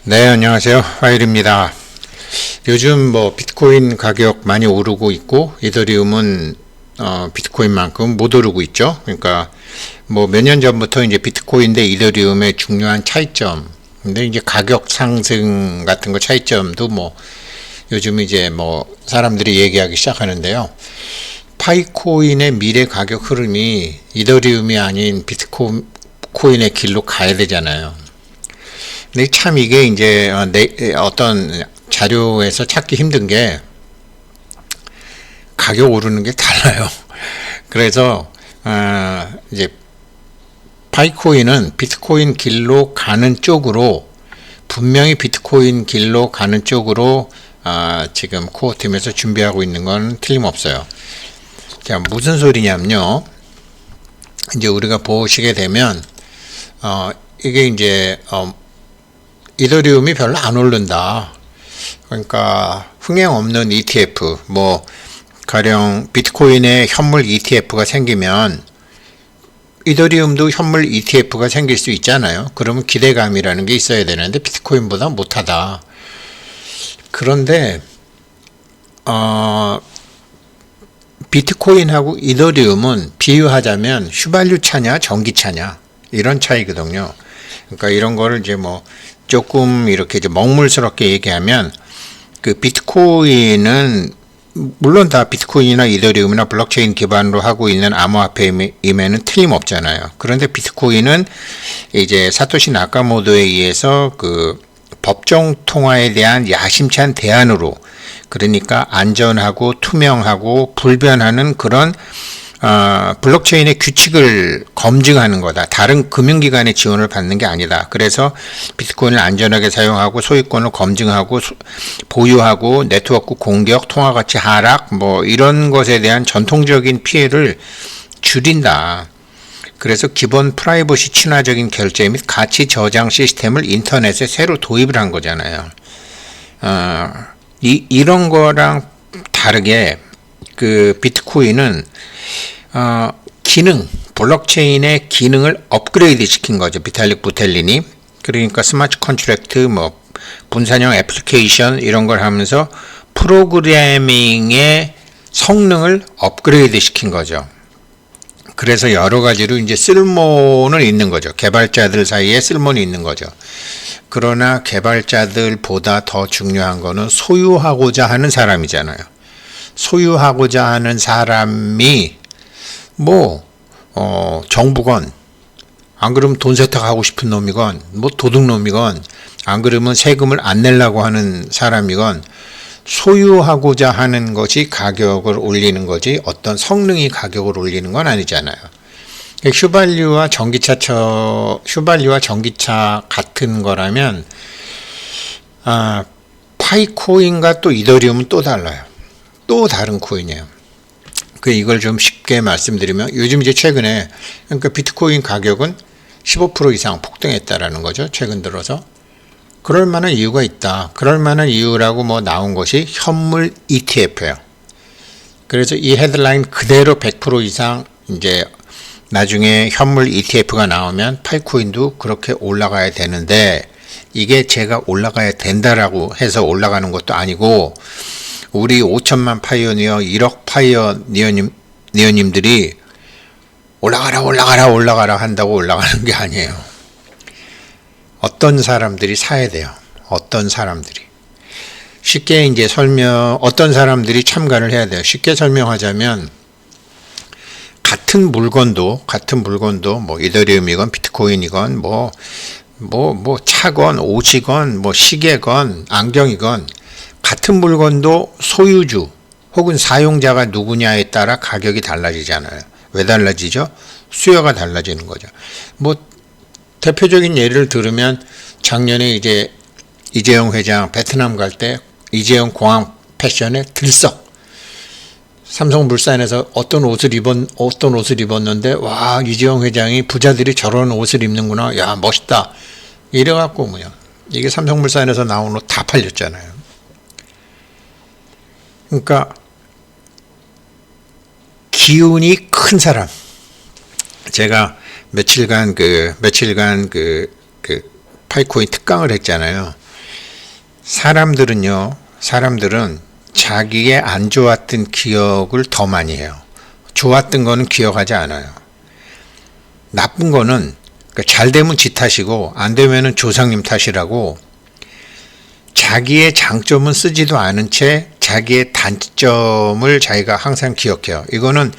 네, 안녕하세요. 화일입니다. 요즘 비트코인 가격 많이 오르고 있고, 이더리움은 비트코인만큼 못 오르고 있죠. 그러니까 몇 년 전부터 이제 비트코인 대 이더리움의 중요한 차이점. 근데 이제 가격 상승 같은 거 차이점도 요즘 이제 사람들이 얘기하기 시작하는데요. 파이코인의 미래 가격 흐름이 이더리움이 아닌 비트코인의 길로 가야 되잖아요. 근데 참 이게 이제 어떤 자료에서 찾기 힘든 게 가격 오르는 게 달라요. 그래서 이제 파이코인은 비트코인 길로 가는 쪽으로, 분명히 비트코인 길로 가는 쪽으로 지금 코어팀에서 준비하고 있는 건 틀림없어요. 자, 무슨 소리냐면요. 이제 우리가 보시게 되면 이게 이제 이더리움이 별로 안 오른다. 그러니까 흥행 없는 ETF, 가령 비트코인에 현물 ETF가 생기면 이더리움도 현물 ETF가 생길 수 있잖아요. 그러면 기대감이라는 게 있어야 되는데 비트코인보다 못하다. 그런데 비트코인하고 이더리움은 비유하자면 휘발유 차냐 전기차냐 이런 차이거든요. 그러니까 이런 거를 이제 조금 이렇게 이제 먹물스럽게 얘기하면, 그 비트코인은 물론 다 비트코인이나 이더리움이나 블록체인 기반으로 하고 있는 암호화폐임에는 틀림없잖아요. 그런데 비트코인은 이제 사토시 나카모토에 의해서 그 법정 통화에 대한 야심찬 대안으로, 그러니까 안전하고 투명하고 불변하는 그런 블록체인의 규칙을 검증하는 거다. 다른 금융기관의 지원을 받는 게 아니다. 그래서 비트코인을 안전하게 사용하고 소유권을 검증하고 보유하고 네트워크 공격, 통화가치 하락 이런 것에 대한 전통적인 피해를 줄인다. 그래서 기본 프라이버시 친화적인 결제 및 가치 저장 시스템을 인터넷에 새로 도입을 한 거잖아요. 이런 거랑 다르게 그 비트코인은 블록체인의 기능을 업그레이드 시킨 거죠. 비탈릭 부텔린이. 그러니까 스마트 컨트랙트, 분산형 애플리케이션 이런 걸 하면서 프로그래밍의 성능을 업그레이드 시킨 거죠. 그래서 여러 가지로 이제 쓸모는 있는 거죠. 개발자들 사이에 쓸모는 있는 거죠. 그러나 개발자들보다 더 중요한 거는 소유하고자 하는 사람이잖아요. 소유하고자 하는 사람이 정부건, 안 그러면 돈 세탁하고 싶은 놈이건, 도둑놈이건, 안 그러면 세금을 안 내려고 하는 사람이건, 소유하고자 하는 것이 가격을 올리는 거지 어떤 성능이 가격을 올리는 건 아니잖아요. 휘발유와 전기차 같은 거라면 파이코인과 또 이더리움은 또 달라요. 또 다른 코인이에요. 이걸 좀 쉽게 말씀드리면, 요즘 이제 최근에, 그러니까 비트코인 가격은 15% 이상 폭등했다라는 거죠. 최근 들어서. 그럴 만한 이유가 있다. 그럴 만한 이유라고 나온 것이 현물 ETF예요. 그래서 이 헤드라인 그대로 100% 이상 이제 나중에 현물 ETF가 나오면 파이코인도 그렇게 올라가야 되는데, 이게 제가 올라가야 된다라고 해서 올라가는 것도 아니고, 우리 5천만 파이오니어, 1억 파이오니어님들이 올라가라 한다고 올라가는 게 아니에요. 어떤 사람들이 사야 돼요. 어떤 사람들이. 쉽게 이제 어떤 사람들이 참가를 해야 돼요. 쉽게 설명하자면, 같은 물건도 이더리움이건 비트코인이건 차건 옷이건 시계건 안경이건, 같은 물건도 소유주 혹은 사용자가 누구냐에 따라 가격이 달라지잖아요. 왜 달라지죠? 수요가 달라지는 거죠. 대표적인 예를 들으면, 작년에 이제 이재용 회장 베트남 갈 때 이재용 공항 패션에 들썩, 삼성물산에서 어떤 옷을 입었는데, 와, 이재용 회장이 부자들이 저런 옷을 입는구나, 야 멋있다, 이래갖고 이게 삼성물산에서 나온 옷 다 팔렸잖아요. 그러니까 기운이 큰 사람, 제가 며칠간 파이코인 특강을 했잖아요. 사람들은 자기의 안 좋았던 기억을 더 많이 해요. 좋았던 거는 기억하지 않아요. 나쁜 거는 잘 되면 지 탓이고 안 되면은 조상님 탓이라고 자기의 장점은 쓰지도 않은 채 자기의 단점을 자기가 항상 기억해요. 이거는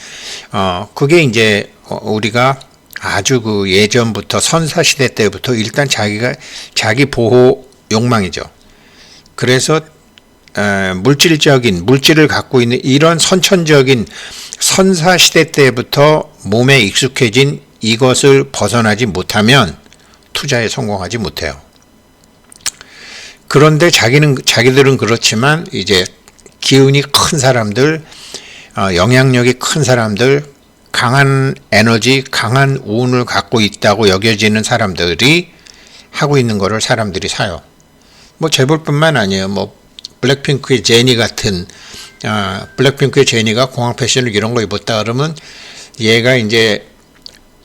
그게 이제 우리가 아주 그 예전부터 선사시대 때부터 일단 자기 보호 욕망이죠. 그래서 물질을 갖고 있는 이런 선천적인 선사시대 때부터 몸에 익숙해진 이것을 벗어나지 못하면 투자에 성공하지 못해요. 그런데 자기들은 그렇지만 이제 기운이 큰 사람들, 영향력이 큰 사람들, 강한 에너지, 강한 운을 갖고 있다고 여겨지는 사람들이 하고 있는 거를 사람들이 사요. 뭐 재벌뿐만 아니에요. 뭐 블랙핑크의 제니 같은 블랙핑크의 제니가 공항 패션을 이런 거 입었다 그러면 얘가 이제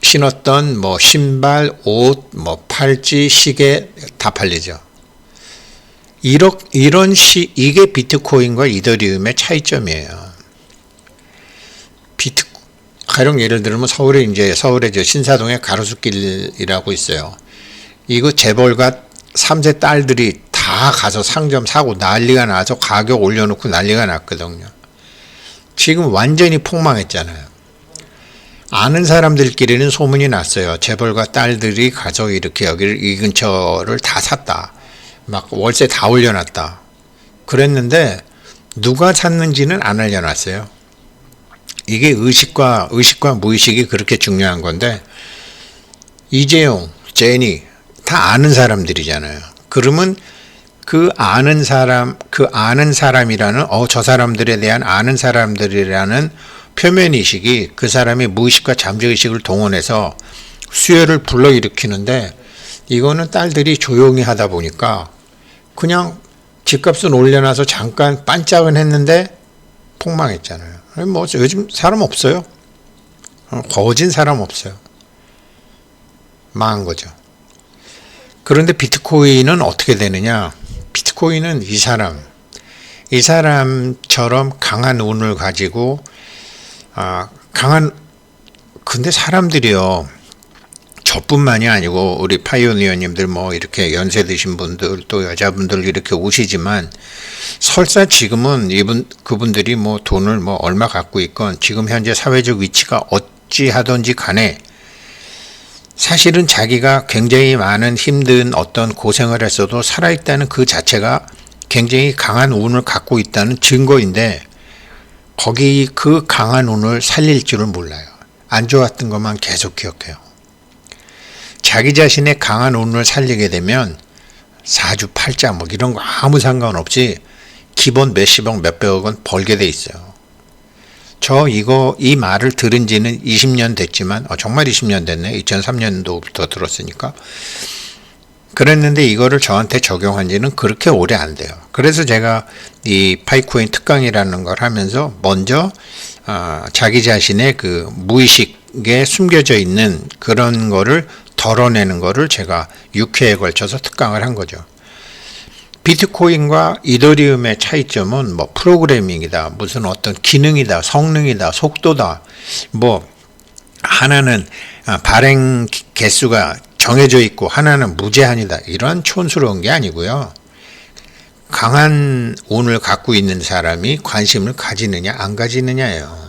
신었던 뭐 신발, 옷, 뭐 팔찌, 시계 다 팔리죠. 이게 비트코인과 이더리움의 차이점이에요. 가령 예를 들면 서울에 저 신사동에 가로수길이라고 있어요. 이거 재벌가 3세 딸들이 다 가서 상점 사고 난리가 나서 가격 올려놓고 난리가 났거든요. 지금 완전히 폭망했잖아요. 아는 사람들끼리는 소문이 났어요. 재벌가 딸들이 가서 이렇게 여기를 이 근처를 다 샀다. 막 월세 다 올려놨다. 그랬는데 누가 샀는지는 안 알려놨어요. 이게 의식과 무의식이 그렇게 중요한 건데 이재용, 제니 다 아는 사람들이잖아요. 그러면 그 아는 사람이라는 저 사람들에 대한 아는 사람들이라는 표면의식이 그 사람의 무의식과 잠재의식을 동원해서 수요를 불러일으키는데 이거는 딸들이 조용히 하다 보니까 그냥 집값은 올려놔서 잠깐 반짝은 했는데 폭망했잖아요. 뭐 요즘 사람 없어요. 거진 사람 없어요. 망한 거죠. 그런데 비트코인은 어떻게 되느냐? 비트코인은 이 사람처럼 강한 운을 가지고 근데 사람들이요. 저뿐만이 아니고 우리 파이오니어님들 뭐 이렇게 연세 드신 분들 또 여자분들 이렇게 오시지만 설사 지금은 그분들이 뭐 돈을 뭐 얼마 갖고 있건 지금 현재 사회적 위치가 어찌하든지 간에 사실은 자기가 굉장히 많은 힘든 어떤 고생을 했어도 살아있다는 그 자체가 굉장히 강한 운을 갖고 있다는 증거인데 거기 그 강한 운을 살릴 줄을 몰라요. 안 좋았던 것만 계속 기억해요. 자기 자신의 강한 운을 살리게 되면 사주 팔자 뭐 이런 거 아무 상관없이 기본 몇십억 몇백억 원 벌게 돼 있어요. 이 말을 들은 지는 20년 됐지만 정말 20년 됐네. 2003년도부터 들었으니까. 그랬는데 이거를 저한테 적용한 지는 그렇게 오래 안 돼요. 그래서 제가 이 파이코인 특강이라는 걸 하면서 먼저 자기 자신의 그 무의식에 숨겨져 있는 그런 거를 덜어내는 거를 제가 6회에 걸쳐서 특강을 한 거죠. 비트코인과 이더리움의 차이점은 뭐 프로그래밍이다, 무슨 어떤 기능이다, 성능이다, 속도다, 뭐 하나는 발행 개수가 정해져 있고 하나는 무제한이다. 이런 촌스러운 게 아니고요. 강한 운을 갖고 있는 사람이 관심을 가지느냐 안 가지느냐예요.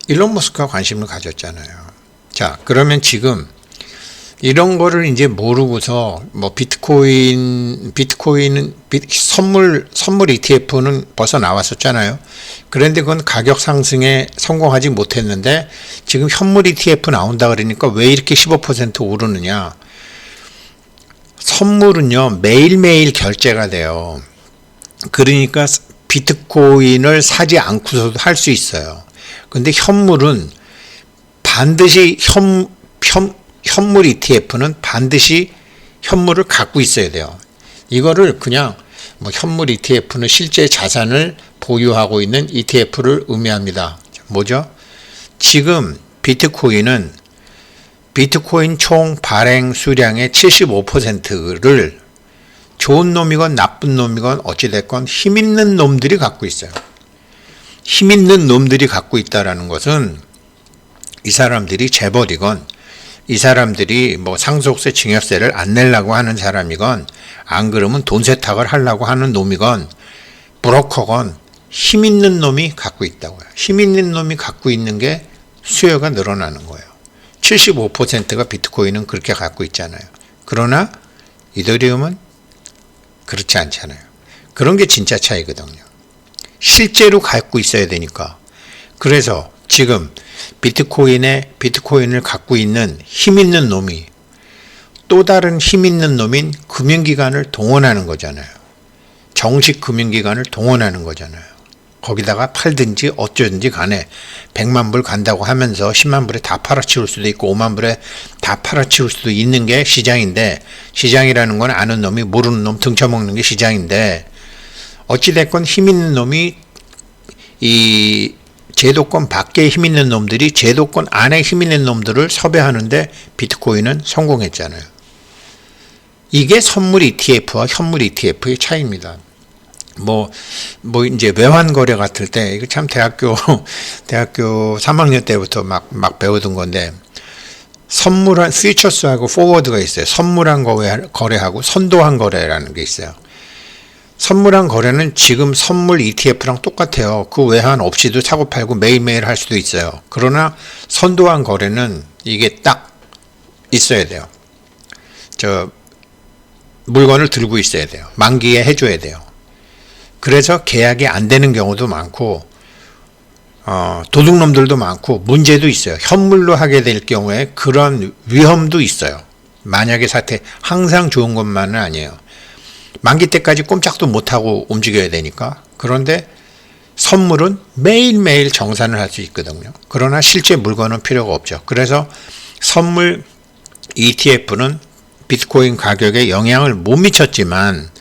일론 머스크가 관심을 가졌잖아요. 자, 그러면 지금 이런 거를 이제 모르고서 뭐 비트코인은 선물 ETF는 벌써 나왔었잖아요. 그런데 그건 가격 상승에 성공하지 못했는데 지금 현물 ETF 나온다 그러니까 왜 이렇게 15% 오르느냐? 선물은요 매일매일 결제가 돼요. 그러니까 비트코인을 사지 않고서도 할 수 있어요. 근데 현물은 반드시 현물 ETF는 반드시 현물을 갖고 있어야 돼요. 이거를 그냥 뭐 현물 ETF는 실제 자산을 보유하고 있는 ETF를 의미합니다. 뭐죠? 지금 비트코인 총 발행 수량의 75%를 좋은 놈이건 나쁜 놈이건 어찌됐건 힘 있는 놈들이 갖고 있어요. 힘 있는 놈들이 갖고 있다라는 것은 이 사람들이 재벌이건 이 사람들이 뭐 상속세 증여세를 안 내려고 하는 사람이건 안 그러면 돈 세탁을 하려고 하는 놈이건 브로커건 힘 있는 놈이 갖고 있다고요. 힘 있는 놈이 갖고 있는 게 수요가 늘어나는 거예요. 75%가 비트코인은 그렇게 갖고 있잖아요. 그러나 이더리움은 그렇지 않잖아요. 그런 게 진짜 차이거든요. 실제로 갖고 있어야 되니까. 그래서 지금 비트코인을 갖고 있는 힘 있는 놈이 또 다른 힘 있는 놈인 금융기관을 동원하는 거잖아요. 정식 금융기관을 동원하는 거잖아요. 거기다가 팔든지 어쩌든지 간에 100만 불 간다고 하면서 10만 불에 다 팔아치울 수도 있고 5만 불에 다 팔아치울 수도 있는 게 시장인데, 시장이라는 건 아는 놈이 모르는 놈 등쳐먹는 게 시장인데, 어찌됐건 힘 있는 놈이 이 제도권 밖에 힘 있는 놈들이 제도권 안에 힘 있는 놈들을 섭외하는데 비트코인은 성공했잖아요. 이게 선물 ETF와 현물 ETF의 차이입니다. 뭐 이제 외환 거래 같을 때, 이거 참 대학교 3학년 때부터 막 배우던 건데, 선물한 퓨처스하고 포워드가 있어요. 선물한 거래하고 선도한 거래라는 게 있어요. 선물한 거래는 지금 선물 ETF랑 똑같아요. 그 외환 없이도 사고 팔고 매일매일 할 수도 있어요. 그러나 선도한 거래는 이게 딱 있어야 돼요. 물건을 들고 있어야 돼요. 만기에 해줘야 돼요. 그래서 계약이 안 되는 경우도 많고, 도둑놈들도 많고 문제도 있어요. 현물로 하게 될 경우에 그런 위험도 있어요. 만약에 사태, 항상 좋은 것만은 아니에요. 만기 때까지 꼼짝도 못하고 움직여야 되니까. 그런데 선물은 매일매일 정산을 할 수 있거든요. 그러나 실제 물건은 필요가 없죠. 그래서 선물 ETF는 비트코인 가격에 영향을 못 미쳤지만,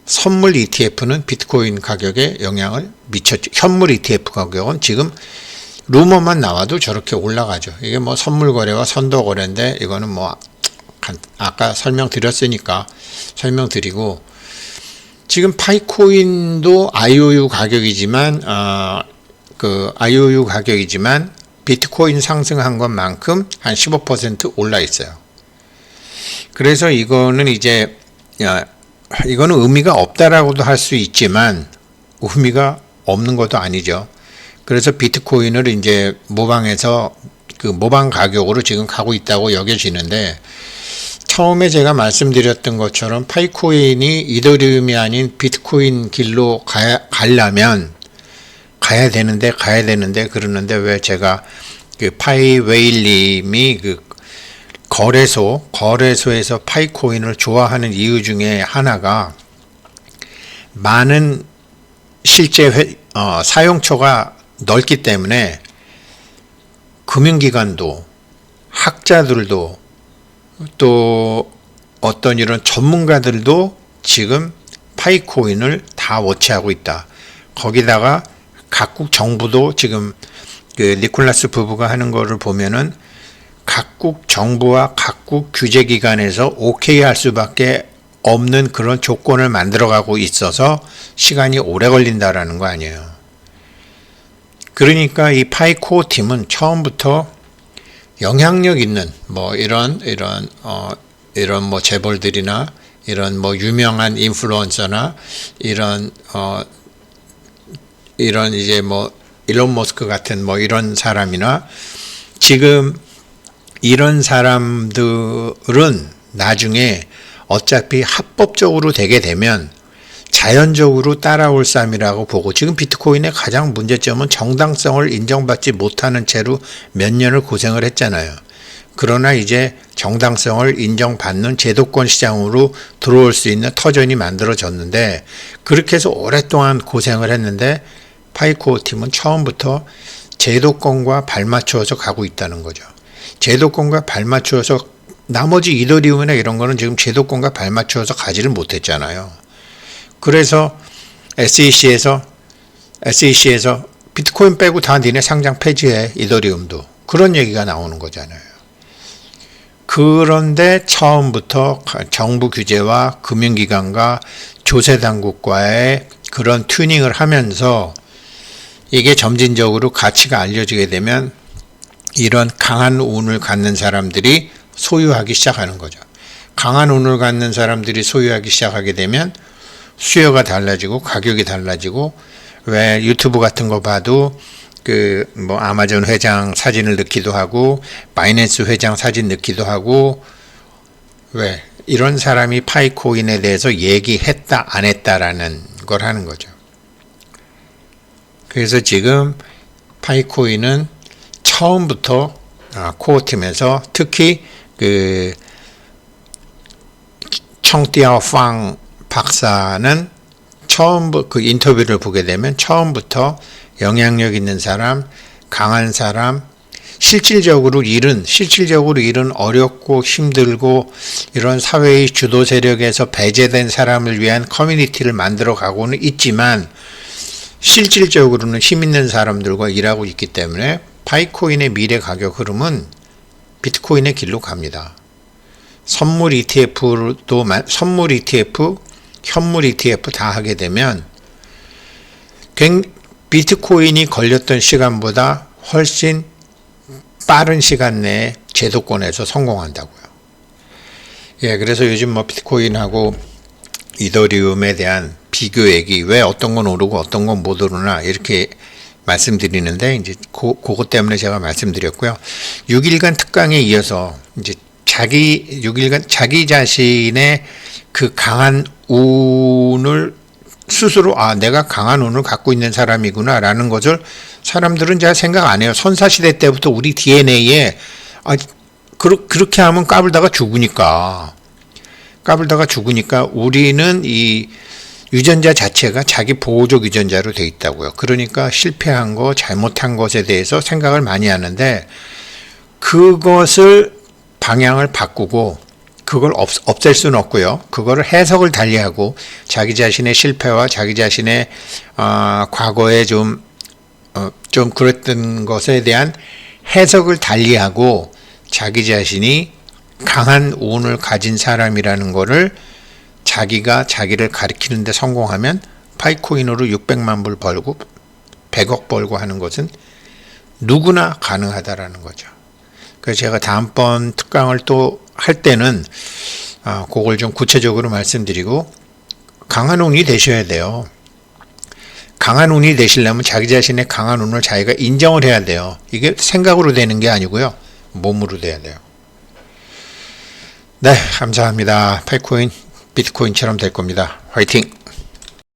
선물 ETF는 비트코인 가격에 영향을 미쳤죠. 현물 ETF 가격은 지금 루머만 나와도 저렇게 올라가죠. 이게 뭐 선물 거래와 선도 거래인데, 이거는 뭐 아까 설명드렸으니까 설명드리고, 지금 파이코인도 IOU 가격이지만 비트코인 상승한 것만큼 한 15% 올라 있어요. 그래서 이거는 이제 이거는 의미가 없다라고도 할 수 있지만 의미가 없는 것도 아니죠. 그래서 비트코인을 이제 모방해서 그 모방 가격으로 지금 가고 있다고 여겨지는데, 처음에 제가 말씀드렸던 것처럼 파이코인이 이더리움이 아닌 비트코인 길로 가려면 가야 되는데 그러는데, 왜 제가 그 파이웨일님이 그 거래소에서 파이코인을 좋아하는 이유 중에 하나가, 많은 실제 사용처가 넓기 때문에 금융기관도 학자들도 또 어떤 이런 전문가들도 지금 파이코인을 다 워치하고 있다. 거기다가 각국 정부도 지금 그 니콜라스 부부가 하는 거를 보면은 각국 정부와 각국 규제기관에서 오케이 할 수밖에 없는 그런 조건을 만들어가고 있어서 시간이 오래 걸린다라는 거 아니에요. 그러니까 이 파이코 팀은 처음부터 영향력 있는 뭐 이런 뭐 재벌들이나 이런 뭐 유명한 인플루언서나 이런 이제 뭐 일론 머스크 같은 뭐 이런 사람이나, 지금 이런 사람들은 나중에 어차피 합법적으로 되게 되면 자연적으로 따라올 쌈이라고 보고, 지금 비트코인의 가장 문제점은 정당성을 인정받지 못하는 채로 몇 년을 고생을 했잖아요. 그러나 이제 정당성을 인정받는 제도권 시장으로 들어올 수 있는 터전이 만들어졌는데, 그렇게 해서 오랫동안 고생을 했는데 파이코 팀은 처음부터 제도권과 발맞추어서 가고 있다는 거죠. 제도권과 발맞추어서, 나머지 이더리움이나 이런 거는 지금 제도권과 발맞추어서 가지를 못했잖아요. 그래서 SEC에서 비트코인 빼고 다 니네 상장 폐지해, 이더리움도. 그런 얘기가 나오는 거잖아요. 그런데 처음부터 정부 규제와 금융기관과 조세당국과의 그런 튜닝을 하면서 이게 점진적으로 가치가 알려지게 되면 이런 강한 운을 갖는 사람들이 소유하기 시작하는 거죠. 강한 운을 갖는 사람들이 소유하기 시작하게 되면 수요가 달라지고 가격이 달라지고, 왜 유튜브 같은 거 봐도 그 뭐 아마존 회장 사진을 넣기도 하고 바이낸스 회장 사진 넣기도 하고, 왜 이런 사람이 파이코인에 대해서 얘기했다 안 했다라는 걸 하는 거죠. 그래서 지금 파이코인은 처음부터 코어팀에서 특히 그 청띠아팡 박사는 처음부터 그 인터뷰를 보게 되면 처음부터 영향력 있는 사람, 강한 사람, 실질적으로 일은 어렵고 힘들고 이런 사회의 주도 세력에서 배제된 사람을 위한 커뮤니티를 만들어 가고는 있지만 실질적으로는 힘 있는 사람들과 일하고 있기 때문에 파이코인의 미래 가격 흐름은 비트코인의 길로 갑니다. 선물 ETF, 현물 ETF 다 하게 되면 비트코인이 걸렸던 시간보다 훨씬 빠른 시간 내에 제도권에서 성공한다고요. 예, 그래서 요즘 뭐 비트코인하고 이더리움에 대한 비교액이 왜 어떤 건 오르고 어떤 건 못 오르나 이렇게 말씀드리는데, 이제 그것 때문에 제가 말씀드렸고요. 6일간 특강에 이어서 이제 자기 자신의 그 강한 운을 스스로 내가 강한 운을 갖고 있는 사람이구나 라는 것을 사람들은 잘 생각 안 해요. 선사시대 때부터 우리 DNA에 그렇게 하면 까불다가 죽으니까 우리는 이 유전자 자체가 자기 보호적 유전자로 돼 있다고요. 그러니까 실패한 거, 잘못한 것에 대해서 생각을 많이 하는데, 그것을 방향을 바꾸고 그걸 없앨 수는 없고요. 그거를 해석을 달리하고 자기 자신의 실패와 자기 자신의 과거에 좀 그랬던 것에 대한 해석을 달리하고 자기 자신이 강한 운을 가진 사람이라는 거를 자기가 자기를 가리키는 데 성공하면 파이코인으로 600만 불 벌고 100억 벌고 하는 것은 누구나 가능하다라는 거죠. 그래서 제가 다음번 특강을 또 할 때는 그걸 좀 구체적으로 말씀드리고, 강한 운이 되셔야 돼요. 강한 운이 되시려면 자기 자신의 강한 운을 자기가 인정을 해야 돼요. 이게 생각으로 되는 게 아니고요. 몸으로 돼야 돼요. 네, 감사합니다. 파이코인, 비트코인처럼 될 겁니다. 화이팅!